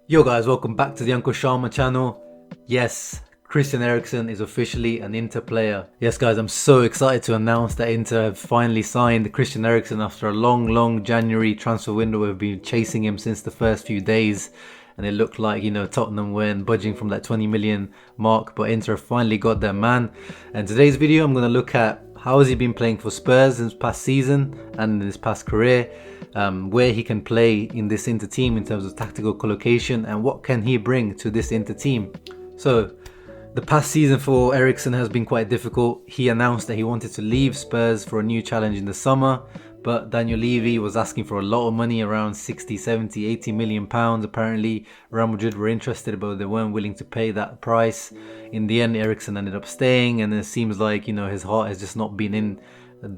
Yo guys, welcome back to the Uncle Sharma channel. Yes, Christian Eriksen is officially an Inter player. Yes guys, I'm so excited to announce that Inter have finally signed Christian Eriksen after a long January transfer window. We've been chasing him since the first few days and it looked like, Tottenham weren't budging from that 20 million mark, but Inter finally got their man. And today's video, I'm going to look at how has he been playing for Spurs in this past season and in his past career, where he can play in this Inter team in terms of tactical collocation, and what can he bring to this Inter team. So the past season for Eriksen has been quite difficult. He announced that he wanted to leave Spurs for a new challenge in the summer, but Daniel Levy was asking for a lot of money, around 60, 70, 80 million pounds. Apparently Real Madrid were interested, but they weren't willing to pay that price. In the end, Eriksen ended up staying, and it seems like, his heart has just not been in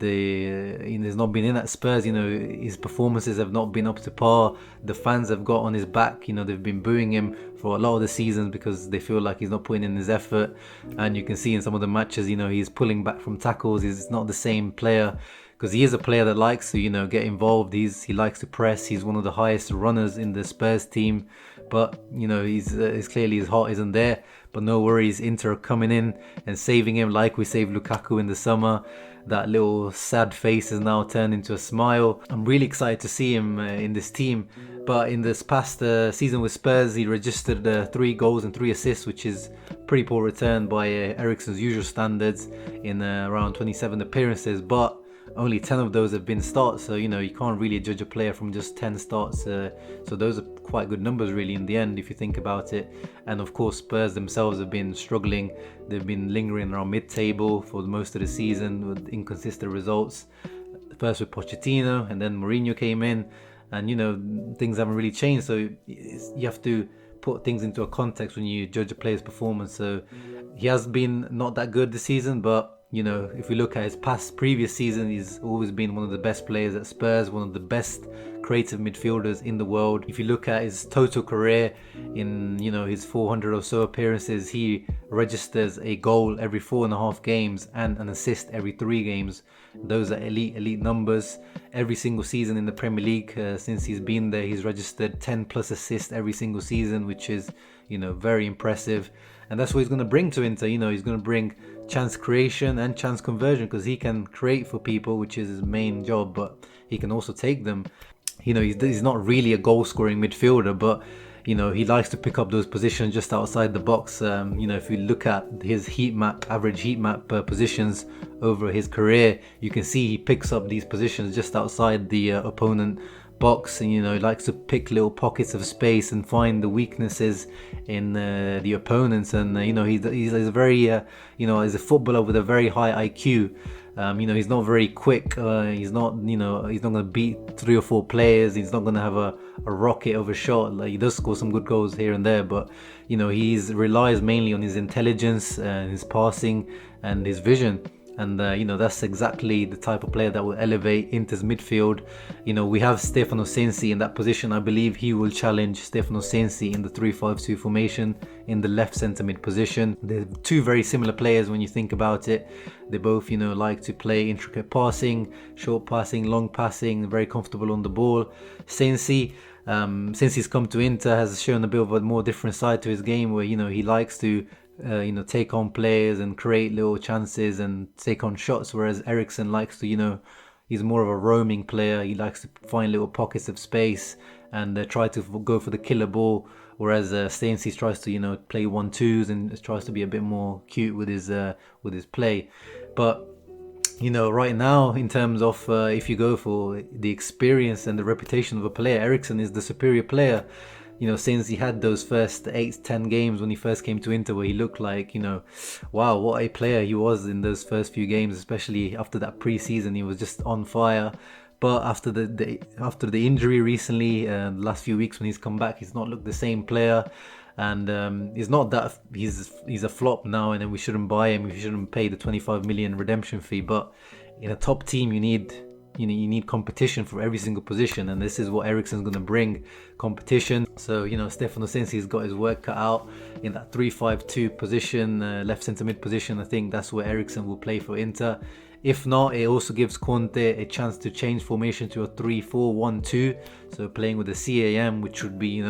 he's not been in at Spurs. His performances have not been up to par. The fans have got on his back. They've been booing him for a lot of the seasons because they feel like he's not putting in his effort, and you can see in some of the matches, he's pulling back from tackles. He's not the same player, because he is a player that likes to get involved. He likes to press. He's one of the highest runners in the Spurs team, but he's clearly his heart isn't there. But no worries, Inter are coming in and saving him like we saved Lukaku in the summer. That little sad face has now turned into a smile. I'm really excited to see him in this team. But in this past season with Spurs, he registered 3 goals and 3 assists, which is pretty poor return by Eriksen's usual standards in around 27 appearances. But only 10 of those have been starts, so you can't really judge a player from just 10 starts. So those are quite good numbers really in the end if you think about it. And of course Spurs themselves have been struggling. They've been lingering around mid-table for most of the season with inconsistent results. First with Pochettino, and then Mourinho came in, and things haven't really changed. So you have to put things into a context when you judge a player's performance. So he has been not that good this season, but if we look at his previous season, he's always been one of the best players at Spurs, one of the best creative midfielders in the world. If you look at his total career, in his 400 or so appearances, he registers a goal every 4.5 games and an assist every 3 games. Those are elite numbers. Every single season in the Premier League since he's been there, he's registered 10 plus assists every single season, which is very impressive. And that's what he's going to bring to Inter. He's going to bring chance creation and chance conversion, because he can create for people, which is his main job, but he can also take them. He's not really a goal scoring midfielder, but he likes to pick up those positions just outside the box. If you look at his average heat map positions over his career, you can see he picks up these positions just outside the opponent box, and he likes to pick little pockets of space and find the weaknesses in the opponents. And he's a very he's a footballer with a very high IQ. He's not very quick. He's not he's not going to beat 3 or 4 players. He's not going to have a rocket of a shot. Like, he does score some good goals here and there, but he relies mainly on his intelligence and his passing and his vision. And that's exactly the type of player that will elevate Inter's midfield. We have Stefano Sensi in that position. I believe he will challenge Stefano Sensi in the 3-5-2 formation in the left centre mid position. They're 2 very similar players when you think about it. They both like to play intricate passing, short passing, long passing, very comfortable on the ball. Sensi, since he's come to Inter, has shown a bit of a more different side to his game, where he likes to take on players and create little chances and take on shots, whereas Eriksen likes to he's more of a roaming player. He likes to find little pockets of space and try to go for the killer ball, whereas Stainsy tries to play 1-2s and tries to be a bit more cute with his play. But right now, in terms of if you go for the experience and the reputation of a player, Eriksen is the superior player. Since he had those first 8-10 games when he first came to Inter, where he looked like, wow, what a player he was in those first few games, especially after that pre-season. He was just on fire. But after the injury recently, the last few weeks when he's come back, he's not looked the same player. And it's not that he's a flop now and then we shouldn't buy him, we shouldn't pay the 25 million redemption fee. But in a top team, you need competition for every single position, and this is what Eriksen's going to bring, competition. So Stefano Sensi's got his work cut out in that 3-5-2 position, left centre mid position. I think that's where Eriksen will play for Inter. If not, it also gives Conte a chance to change formation to a 3-4-1-2, so playing with a CAM, which would be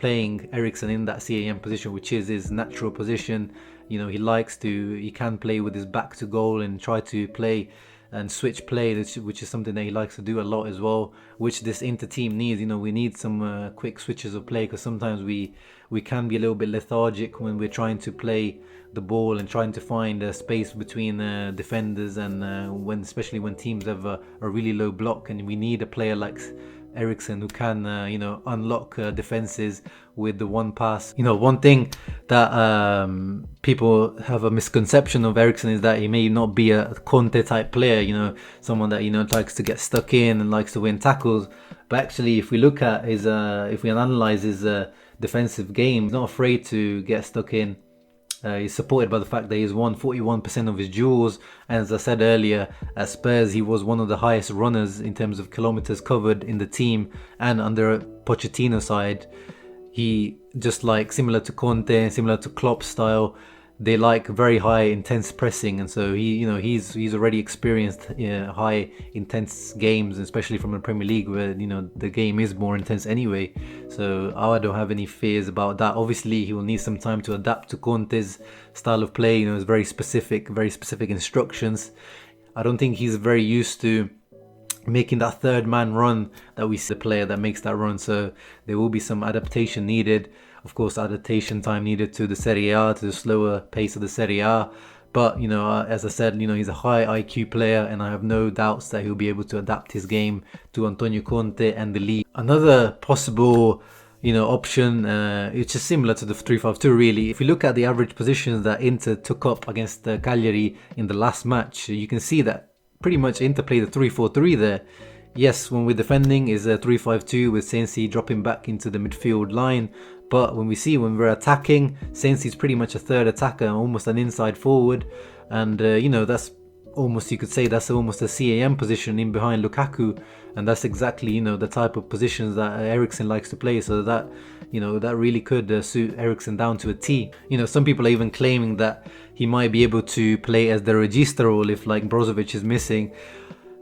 playing Eriksen in that CAM position, which is his natural position. You know, he can play with his back to goal and try to play and switch play, which is something that he likes to do a lot as well, which this Inter team needs. You know, we need some quick switches of play, because sometimes we can be a little bit lethargic when we're trying to play the ball and trying to find a space between defenders, and especially when teams have a really low block, and we need a player like Eriksen who can unlock defenses with the one pass. You know, one thing that people have a misconception of Eriksen is that he may not be a Conte type player, you know, someone that, you know, likes to get stuck in and likes to win tackles. But actually, if we look at his if we analyze his defensive game, he's not afraid to get stuck in. He's supported by the fact that he's won 41% of his duels, and as I said earlier, at Spurs he was one of the highest runners in terms of kilometers covered in the team. And under Pochettino's side, he, just like similar to Conte, similar to Klopp's style, they like very high intense pressing, and so he's already experienced high intense games, especially from the Premier League, where, you know, the game is more intense anyway. So I don't have any fears about that. Obviously he will need some time to adapt to Conte's style of play. You know, it's very specific instructions. I don't think he's very used to making that third man run that we see the player that makes that run, so there will be some adaptation needed. Of course, adaptation time needed to the Serie A, to the slower pace of the Serie A. But, you know, as I said, you know, he's a high IQ player, and I have no doubts that he'll be able to adapt his game to Antonio Conte and the league. Another possible, you know, option, it's just similar to the 3-5-2 really. If you look at the average positions that Inter took up against Cagliari in the last match, you can see that pretty much Inter played a 3-4-3 there. Yes, when we're defending is a 3-5-2 with Sensi dropping back into the midfield line. But when we're attacking, Sensi's pretty much a third attacker, almost an inside forward. And, you know, that's almost, you could say that's almost a CAM position in behind Lukaku. And that's exactly, you know, the type of positions that Eriksen likes to play. So that, you know, that really could suit Eriksen down to a T. You know, some people are even claiming that he might be able to play as the regista role if, like, Brozovic is missing.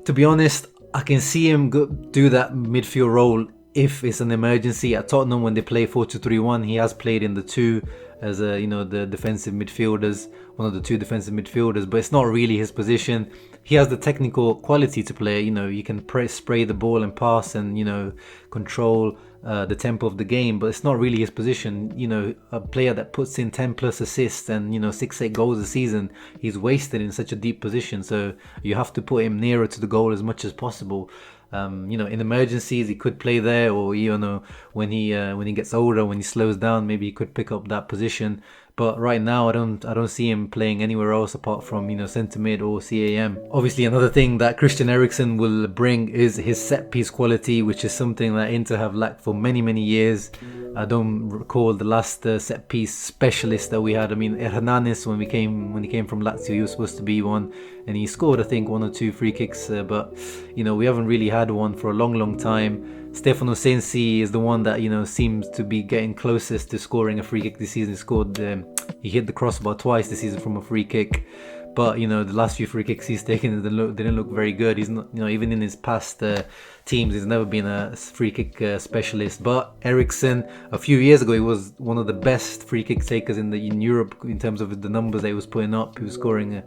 To be honest, I can see him do that midfield role if it's an emergency. At Tottenham, when they play 4-2-3-1, he has played in the two as you know, the defensive midfielders, one of the two defensive midfielders, but it's not really his position. He has the technical quality to play. You know, you can spray the ball and pass and, you know, control the tempo of the game, but it's not really his position. You know, a player that puts in 10 plus assists and, you know, 6-8 goals a season, he's wasted in such a deep position. So you have to put him nearer to the goal as much as possible. You know, in emergencies he could play there, or, you know, when he gets older, when he slows down, maybe he could pick up that position. But right now I don't see him playing anywhere else apart from, you know, centre mid or CAM. Obviously, another thing that Christian Eriksen will bring is his set piece quality, which is something that Inter have lacked for many years. I don't recall the last set piece specialist that we had. I mean, Hernanes, when he came from Lazio, he was supposed to be one, and he scored, I think, 1 or 2 free kicks. But, you know, we haven't really had one for a long time. Stefano Sensi is the one that, you know, seems to be getting closest to scoring a free kick this season. He hit the crossbar twice this season from a free kick. But, you know, the last few free kicks he's taken didn't look very good. He's not, you know, even in his past teams, he's never been a free kick specialist. But Eriksen, a few years ago, he was one of the best free kick takers in Europe in terms of the numbers that he was putting up. He was scoring,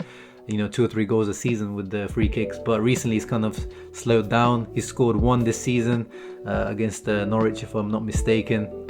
you know, 2 or 3 goals a season with the free kicks. But recently he's kind of slowed down. He scored 1 this season against Norwich, if I'm not mistaken.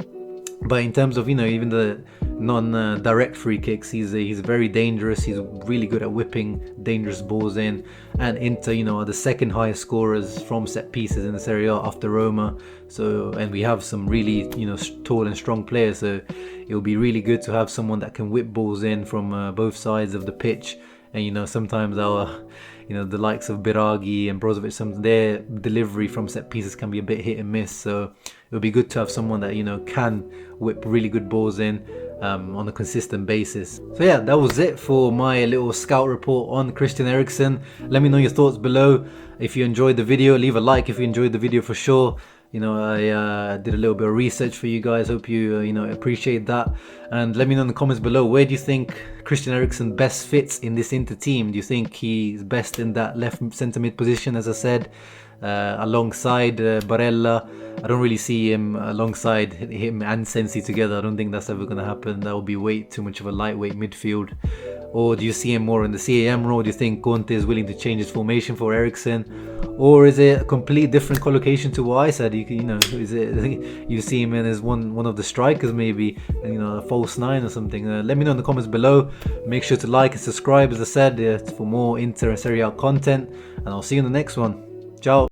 But in terms of, you know, even the non-direct free kicks, he's very dangerous. He's really good at whipping dangerous balls in. And Inter, you know, are the second highest scorers from set pieces in the Serie A after Roma. So, and we have some really, you know, tall and strong players. So it will be really good to have someone that can whip balls in from both sides of the pitch. And, you know, sometimes the likes of Biraghi and Brozovic, their delivery from set pieces can be a bit hit and miss. So it would be good to have someone that, you know, can whip really good balls in on a consistent basis. So yeah, that was it for my little scout report on Christian Eriksen. Let me know your thoughts below. If you enjoyed the video, leave a like if you enjoyed the video for sure. You know, I did a little bit of research for you guys. Hope you, you know, appreciate that. And let me know in the comments below, where do you think Christian Eriksen best fits in this Inter team? Do you think he's best in that left centre mid position, as I said, alongside Barella? I don't really see him alongside him and Sensi together. I don't think that's ever going to happen. That would be way too much of a lightweight midfield. Or do you see him more in the CAM role? Do you think Conte is willing to change his formation for Eriksen? Or is it a complete different collocation to what I said? Is it you see him in as one of the strikers, maybe, a false nine or something? Let me know in the comments below. Make sure to like and subscribe, as I said, for more Inter and Serie A content. And I'll see you in the next one. Ciao.